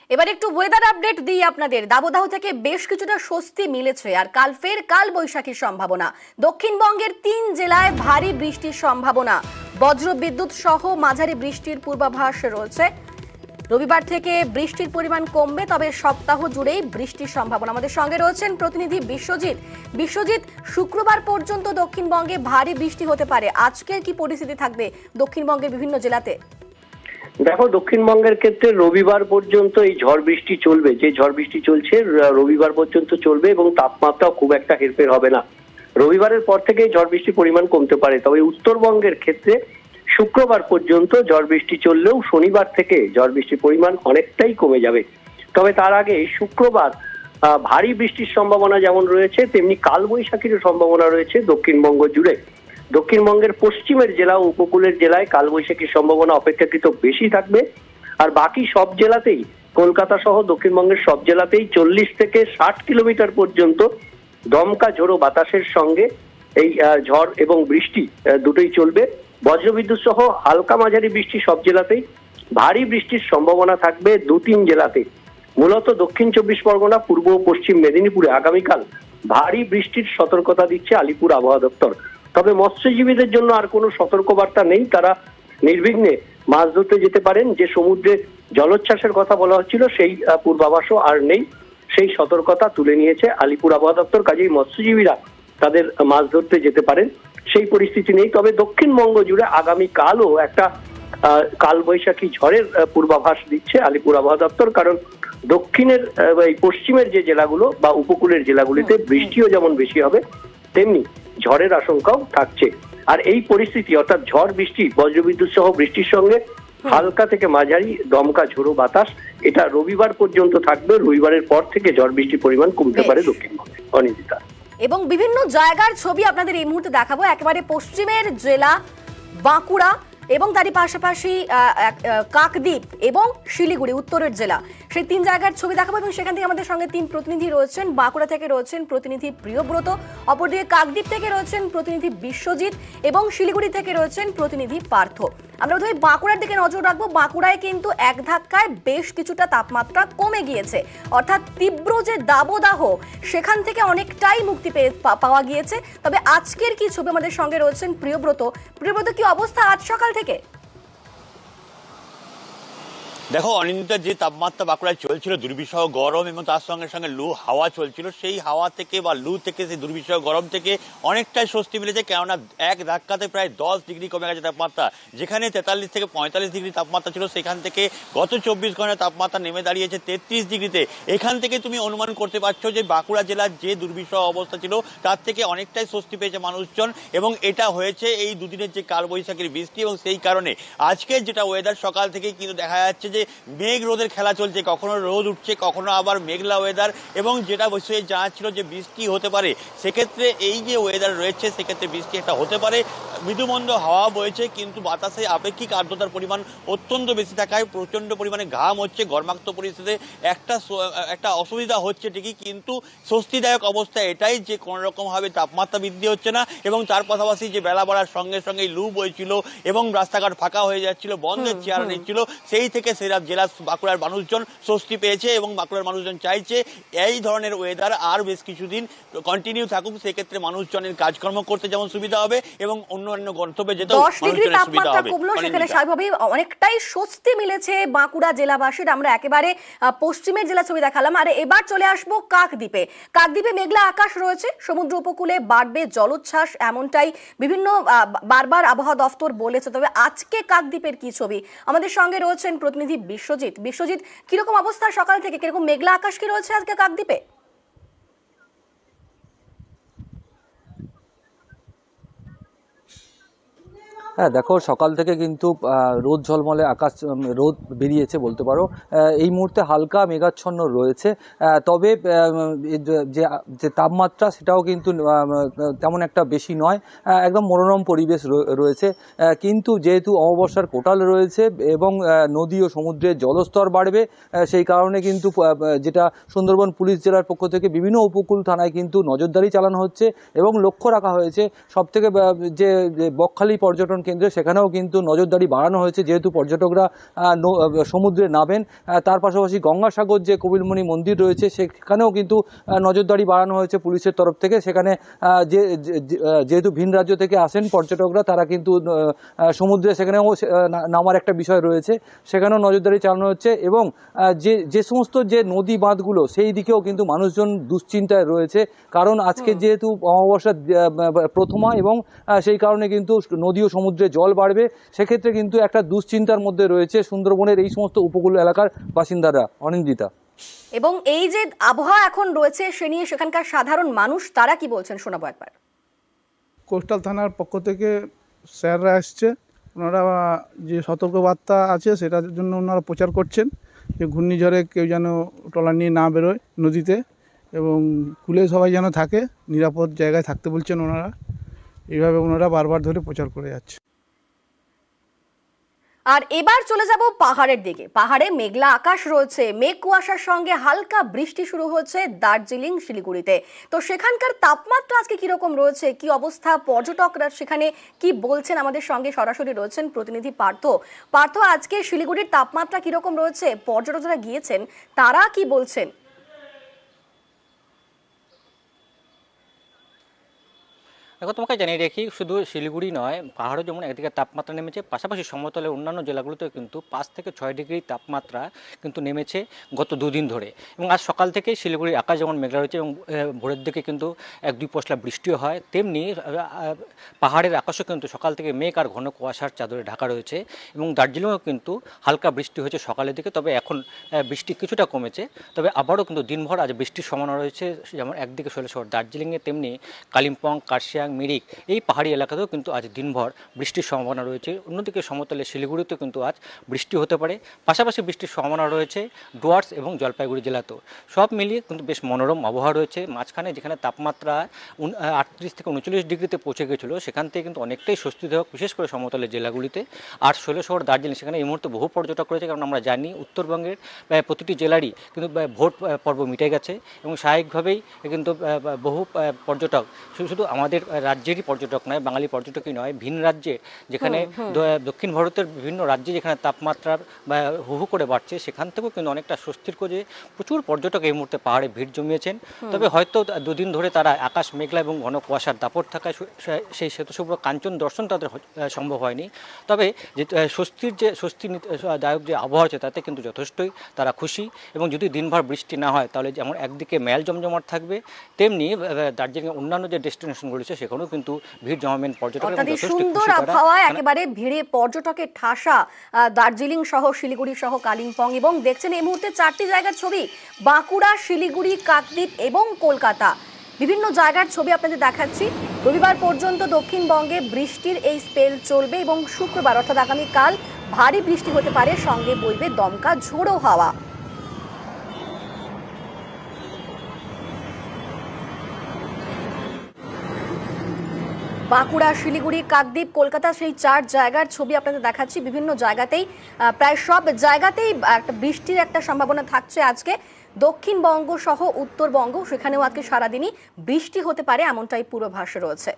এবার একটু weather update দিই আপনাদের। দাবদাহ থেকে বেশ কিছুটা স্বস্তি মিলেছে, আর কাল বৈশাখীর সম্ভাবনা। দক্ষিণবঙ্গের 3 জেলায় ভারী বৃষ্টির সম্ভাবনা, বজ্র বিদ্যুৎ সহ মাঝারি বৃষ্টির পূর্বাভাস রয়েছে। রবিবার থেকে বৃষ্টির পরিমাণ কমবে, তবে সপ্তাহ জুড়েই বৃষ্টির সম্ভাবনা। আমাদের সঙ্গে রয়েছেন প্রতিনিধি বিশ্বজিৎ। শুক্রবার পর্যন্ত দক্ষিণবঙ্গে ভারী বৃষ্টি হতে পারে। আজকের কি পরিস্থিতি থাকবে দক্ষিণবঙ্গের বিভিন্ন জেলাতে? দেখো, দক্ষিণবঙ্গের ক্ষেত্রে রবিবার পর্যন্ত এই ঝড় বৃষ্টি চলবে। যে ঝড় বৃষ্টি চলছে রবিবার পর্যন্ত চলবে এবং তাপমাত্রা খুব একটা হেরফের হবে না। রবিবারের পর থেকে ঝড় বৃষ্টির পরিমাণ কমতে পারে, তবে উত্তরবঙ্গের ক্ষেত্রে শুক্রবার পর্যন্ত ঝড় বৃষ্টি চললেও শনিবার থেকে ঝড় বৃষ্টির পরিমাণ অনেকটাই কমে যাবে। তবে তার আগে শুক্রবার ভারী বৃষ্টির সম্ভাবনা যেমন রয়েছে, তেমনি কালবৈশাখীর সম্ভাবনা রয়েছে দক্ষিণবঙ্গ জুড়ে। দক্ষিণবঙ্গের পশ্চিমের জেলা ও উপকূলের জেলায় কালবৈশাখীর সম্ভাবনা অপেক্ষাকৃত বেশি থাকবে, আর বাকি সব জেলাতেই, কলকাতা সহ দক্ষিণবঙ্গের সব জেলাতেই 40 থেকে 60 কিলোমিটার পর্যন্ত দমকা ঝোড়ো বাতাসের সঙ্গে এই ঝড় এবং বৃষ্টি দুটোই চলবে। বজ্রবিদ্যুৎ সহ হালকা মাঝারি বৃষ্টি সব জেলাতেই, ভারী বৃষ্টির সম্ভাবনা থাকবে 2-3 জেলাতে। মূলত দক্ষিণ 24 পরগনা, পূর্ব ও পশ্চিম মেদিনীপুরে আগামীকাল ভারী বৃষ্টির সতর্কতা দিচ্ছে আলিপুর আবহাওয়া দপ্তর। তবে মৎস্যজীবীদের জন্য আর কোনো সতর্কবার্তা নেই, তারা নির্বিঘ্নে মাছ ধরতে যেতে পারেন। যে সমুদ্রে জলোচ্ছ্বাসের কথা বলা হচ্ছিল, সেই পূর্বাভাসও আর নেই, সেই সতর্কতা তুলে নিয়েছে আলিপুর আবহাওয়া দপ্তর। কাজেই মৎস্যজীবীরা তাদের মাছ ধরতে যেতে পারেন, সেই পরিস্থিতি নেই। তবে দক্ষিণবঙ্গ জুড়ে আগামীকালও একটা কালবৈশাখী ঝড়ের পূর্বাভাস দিচ্ছে আলিপুর আবহাওয়া দপ্তর, কারণ দক্ষিণের এই পশ্চিমের যে জেলাগুলো বা উপকূলের জেলাগুলিতে বৃষ্টিও যেমন বেশি হবে, তেমনি ঝড়ের আশঙ্কাও থাকছে। আর এই পরিস্থিতি, অর্থাৎ ঝড় বৃষ্টি, বজ্রবিদ্যুৎ সহ বৃষ্টির সঙ্গে হালকা থেকে মাঝারি দমকা ঝোড়ো বাতাস, এটা রবিবার পর্যন্ত থাকবে। রবিবারের পর থেকে ঝড় বৃষ্টির পরিমাণ কমতে পারে দক্ষিণবঙ্গে। অনিন্দিতা, এবং বিভিন্ন জায়গার ছবি আপনাদের এই মুহূর্তে দেখাবো। একেবারে পশ্চিমের জেলা বাঁকুড়া এবং তারই পাশাপাশি কাকদ্বীপ এবং শিলিগুড়ি উত্তরের জেলা, সেই 3 জায়গার ছবি দেখাবো। এবং সেখান থেকে আমাদের সঙ্গে 3 প্রতিনিধি রয়েছেন। বাঁকুড়া থেকে রয়েছেন প্রতিনিধি প্রিয়ব্রত, অপরদিকে কাকদ্বীপ থেকে রয়েছেন প্রতিনিধি বিশ্বজিৎ এবং শিলিগুড়ি থেকে রয়েছেন প্রতিনিধি পার্থ। আমরা প্রথমে বাঁকুড়ার দিকে নজর রাখবো। বাঁকুড়ায় কিন্তু এক ধাক্কায় বেশ কিছুটা তাপমাত্রা কমে গিয়েছে, অর্থাৎ তীব্র যে দাবদাহ সেখান থেকে অনেকটাই মুক্তি পাওয়া গিয়েছে। তবে আজকের কি ছবি, আমাদের সঙ্গে রয়েছেন প্রিয়ব্রত। কি অবস্থা আজ সকাল থেকে? দেখো অনিন্দিতা, যে তাপমাত্রা বাঁকুড়ায় চলছিল, দুর্বিষহ গরম এবং তার সঙ্গে সঙ্গে লু হাওয়া চলছিল, সেই হাওয়া থেকে বা লু থেকে, সেই দুর্বিষহ গরম থেকে অনেকটাই স্বস্তি মিলেছে। কেননা এক ধাক্কাতে প্রায় 10 ডিগ্রি কমে গেছে তাপমাত্রা। যেখানে 43 থেকে 45 ডিগ্রি তাপমাত্রা ছিল, সেখান থেকে গত 24 ঘন্টায় তাপমাত্রা নেমে দাঁড়িয়েছে 33 ডিগ্রিতে। এখান থেকে তুমি অনুমান করতে পারছো যে বাঁকুড়া জেলার যে দুর্বিষহ অবস্থা ছিল, তার থেকে অনেকটাই স্বস্তি পেয়েছে মানুষজন। এবং এটা হয়েছে এই দুদিনের যে কালবৈশাখীর বৃষ্টি, এবং সেই কারণে আজকের যেটা ওয়েদার, সকাল থেকেই কিন্তু দেখা যাচ্ছে যে মেঘ রোদের খেলা চলছে। কখনো রোদ উঠছে, কখনো আবার মেঘলা ওয়েদার, এবং যেটা বসে জানাচ্ছিল যে বৃষ্টি হতে পারে। সেক্ষেত্রে এই যে ওয়েদার রয়েছে, সেক্ষেত্রে বৃষ্টি একটা হতে পারে। মৃদুমন্দ হাওয়া বইছে, কিন্তু বাতাসে আপেক্ষিক আর্দ্রতার পরিমাণ অত্যন্ত বেশি থাকায় প্রচন্ড পরিমাণে ঘাম হচ্ছে। ঘর্মাক্ত পরিস্থিতিতে একটা অসুবিধা হচ্ছে ঠিকই, কিন্তু স্বস্তিদায়ক অবস্থা এটাই যে কোনো রকম ভাবে তাপমাত্রা বৃদ্ধি হচ্ছে না। এবং তার পাশাপাশি যে বেলা বাড়ার সঙ্গে সঙ্গে লু বইছিল এবং রাস্তাঘাট ফাঁকা হয়ে যাচ্ছিল, বন্ধের চেয়ার নিচ্ছিল, সেই থেকে সেরা জেলা বাঁকুড়ার মানুষজন স্বস্তি পেয়েছে। এবং বাঁকুড়ার মানুষজন চাইছে এই ধরনের ওয়েদার আর বেশ কিছুদিন কন্টিনিউ থাকুক। সেক্ষেত্রে মানুষজনের কাজকর্ম করতে যেমন সুবিধা হবে এবং অন্যান্য গন্তব্যে যেতেও 10 ডিগ্রি তাপমাত্রা কমলো, সেখানে স্বাভাবিকভাবেই অনেকটাই স্বস্তি মিলেছে বাঁকুড়া জেলাবাসীর। আমরা একেবারে পশ্চিমের জেলা ছবি দেখালাম, আর এবার চলে আসবো কাকদ্বীপে। কাকদ্বীপে মেঘলা আকাশ রয়েছে, সমুদ্র উপকূলে বাড়বে জলোচ্ছ্বাস, এমনটাই বিভিন্ন বারবার আবহাওয়া দফতর বলেছে। তবে আজকে কাকদ্বীপের কি ছবি, আমাদের সঙ্গে রয়েছেন প্রতিনিধি বিশ্বজিৎ, কিরকম অবস্থা সকাল থেকে, কিরকম মেঘলা আকাশ কি রয়েছে আজকে কাকদ্বীপে? হ্যাঁ দেখো, সকাল থেকে কিন্তু রোদ ঝলমলে আকাশ, রোদ বেরিয়েছে বলতে পারো। এই মুহূর্তে হালকা মেঘাচ্ছন্ন রয়েছে, তবে যে তাপমাত্রা সেটাও কিন্তু তেমন একটা বেশি নয়, একদম মনোরম পরিবেশ রয়েছে। কিন্তু যেহেতু অমাবস্যার কোটাল রয়েছে এবং নদী ও সমুদ্রের জলস্তর বাড়বে, সেই কারণে কিন্তু যেটা সুন্দরবন পুলিশ জেলার পক্ষ থেকে বিভিন্ন উপকূল থানায় কিন্তু নজরদারি চালানো হচ্ছে এবং লক্ষ্য রাখা হয়েছে সবথেকে যে বকখালি পর্যটন কেন্দ্রে সেখানেও কিন্তু নজরদারি বাড়ানো হয়েছে, যেহেতু পর্যটকরা সমুদ্রে নামেন। তার পাশাপাশি গঙ্গাসাগর যে কপিলমুনি মন্দির রয়েছে সেখানেও কিন্তু নজরদারি বাড়ানো হয়েছে পুলিশের তরফ থেকে। সেখানে যেহেতু ভিন রাজ্য থেকে আসেন পর্যটকরা, তারা কিন্তু সমুদ্রে সেখানেও নামার একটা বিষয় রয়েছে, সেখানেও নজরদারি চালানো হচ্ছে। এবং যে সমস্ত যে নদী বাঁধগুলো সেই দিকেও কিন্তু মানুষজন দুশ্চিন্তায় রয়েছে, কারণ আজকে যেহেতু অমাবস্যার প্রথমা এবং সেই কারণে কিন্তু নদী ও সমুদ্রে জল বাড়বে, সেক্ষেত্রে কিন্তু একটা দুশ্চিন্তার মধ্যে রয়েছে সুন্দরবনের এই সমস্ত উপকূল এলাকার বাসিন্দারা। অনিন্দিতা, এবং এই যে আবহাওয়া এখন রয়েছে সে নিয়ে সেখানকার সাধারণ মানুষ তারা কি বলছেন শোনাবো একবার। কোস্টাল থানার পক্ষ থেকে স্যাররা আসছে, ওনারা যে সতর্কবার্তা আছে সেটার জন্য ওনারা প্রচার করছেন যে ঘূর্ণিঝড়ে কেউ যেন ট্রলার নিয়ে না বেরোয় নদীতে, এবং কুলে সবাই যেন থাকে, নিরাপদ জায়গায় থাকতে বলছেন ওনারা। এইভাবে ওনারা বারবার ধরে প্রচার করে যাচ্ছে। আর এবার চলে যাব পাহাড়ের দিকে। পাহাড়ে মেঘলা আকাশ রয়েছে, মেঘ কুয়াশার সঙ্গে হালকা বৃষ্টি শুরু হচ্ছে দার্জিলিং শিলিগুড়িতে। তো সেখানকার তাপমাত্রা আজকে কিরকম রয়েছে, কি অবস্থা, পর্যটকরা সেখানে কি বলছেন, আমাদের সঙ্গে সরাসরি রয়েছেন প্রতিনিধি পার্থ। পার্থ, আজকে শিলিগুড়ির তাপমাত্রা কিরকম রয়েছে, পর্যটক যারা গিয়েছেন তারা কি বলছেন? দেখো, তোমাকে জানিয়ে রাখি, শুধু শিলিগুড়ি নয়, পাহাড়ও যেমন একদিকে তাপমাত্রা নেমেছে, পাশাপাশি সমতলের অন্যান্য জেলাগুলোতেও কিন্তু 5 থেকে 6 ডিগ্রি তাপমাত্রা কিন্তু নেমেছে গত দুদিন ধরে। এবং আজ সকাল থেকে শিলিগুড়ির আকাশ যেমন মেঘলা রয়েছে এবং ভোরের দিকে কিন্তু 1-2 পশলা বৃষ্টিও হয়, তেমনি পাহাড়ের আকাশও কিন্তু সকাল থেকে মেঘ আর ঘন কুয়াশার চাদরে ঢাকা রয়েছে। এবং দার্জিলিংয়েও কিন্তু হালকা বৃষ্টি হয়েছে সকালের দিকে, তবে এখন বৃষ্টি কিছুটা কমেছে। তবে আবারও কিন্তু দিনভর আজ বৃষ্টির সম্ভাবনা রয়েছে, যেমন একদিকে শৈলশহর দার্জিলিংয়ে, তেমনি কালিম্পং, কার্শিয়াং, মিরিক এই পাহাড়ি এলাকাতেও কিন্তু আজ দিনভর বৃষ্টির সম্ভাবনা রয়েছে। অন্যদিকে সমতলে শিলিগুড়িতেও কিন্তু আজ বৃষ্টি হতে পারে, পাশাপাশি বৃষ্টির সম্ভাবনা রয়েছে ডুয়ার্স এবং জলপাইগুড়ি জেলাতেও। সব মিলিয়ে কিন্তু বেশ মনোরম আবহাওয়া রয়েছে। মাঝখানে যেখানে তাপমাত্রা 38 থেকে 39 ডিগ্রিতে পৌঁছে গেছিলো, সেখান থেকে কিন্তু অনেকটাই স্বস্তিদায়ক, বিশেষ করে সমতলের জেলাগুলিতে। আর শৈলশহর দার্জিলিং সেখানে এই মুহূর্তে বহু পর্যটক রয়েছে, কারণ আমরা জানি উত্তরবঙ্গের প্রতিটি জেলারই কিন্তু ভোট পর্ব মিটে গেছে এবং স্বাভাবিকভাবেই কিন্তু বহু পর্যটক শুধু আমাদের রাজ্যেরই পর্যটক নয়, বাঙালি পর্যটকই নয়, ভিন রাজ্যের যেখানে দক্ষিণ ভারতের বিভিন্ন রাজ্যে যেখানে তাপমাত্রা হু করে বাড়ছে, সেখান থেকেও কিন্তু অনেকটা স্বস্তির খোঁজে প্রচুর পর্যটক এই মুহূর্তে পাহাড়ে ভিড় জমিয়েছেন। তবে হয়তো দুদিন ধরে তারা আকাশ মেঘলা এবং ঘন কুয়াশার দাপট থাকায় সেই শ্বেতশুভ্র কাঞ্চন দর্শন তাদের সম্ভব হয়নি। তবে যে স্বস্তিদায়ক যে আবহাওয়া আছে তাতে কিন্তু যথেষ্টই তারা খুশি। এবং যদি দিনভর বৃষ্টি না হয় তাহলে যেমন একদিকে মেল জমজমাট থাকবে, তেমনি দার্জিলিং অন্যান্য যে ডেস্টিনেশনগুলো রয়েছে সেখানেও কিন্তু ভিড় জমাবেন পর্যটক। সুন্দর আবহাওয়ায় একেবারে ভিড়ে পর্যটকের ঠাসা দার্জিলিং সহ শিলিগুড়ি সহ কালিম্পং। এবং দেখছেন এই মুহূর্তে 4টি জায়গার ছবি, বাঁকুড়া, শিলিগুড়ি, কাকদ্বীপ এবং কলকাতা। বিভিন্ন জায়গার ছবি আপনাদের দেখাচ্ছি। রবিবার পর্যন্ত দক্ষিণবঙ্গে বৃষ্টির এই স্পেল চলবে এবং শুক্রবার অর্থাৎ আগামীকাল ভারী বৃষ্টি হতে পারে, সঙ্গে বইবে দমকা ঝোড়ো হাওয়া। বাঁকুড়া, শিলিগুড়ি, কাকদ্বীপ, কলকাতা, সেই 4 জায়গার ছবি আপনাদের দেখাচ্ছি। বিভিন্ন জায়গাতেই প্রায় সব জায়গাতেই একটা বৃষ্টির একটা সম্ভাবনা থাকছে আজকে। দক্ষিণবঙ্গ সহ উত্তরবঙ্গ সেখানেও আজকে সারাদিনই বৃষ্টি হতে পারে, এমনটাই পূর্বাভাস রয়েছে।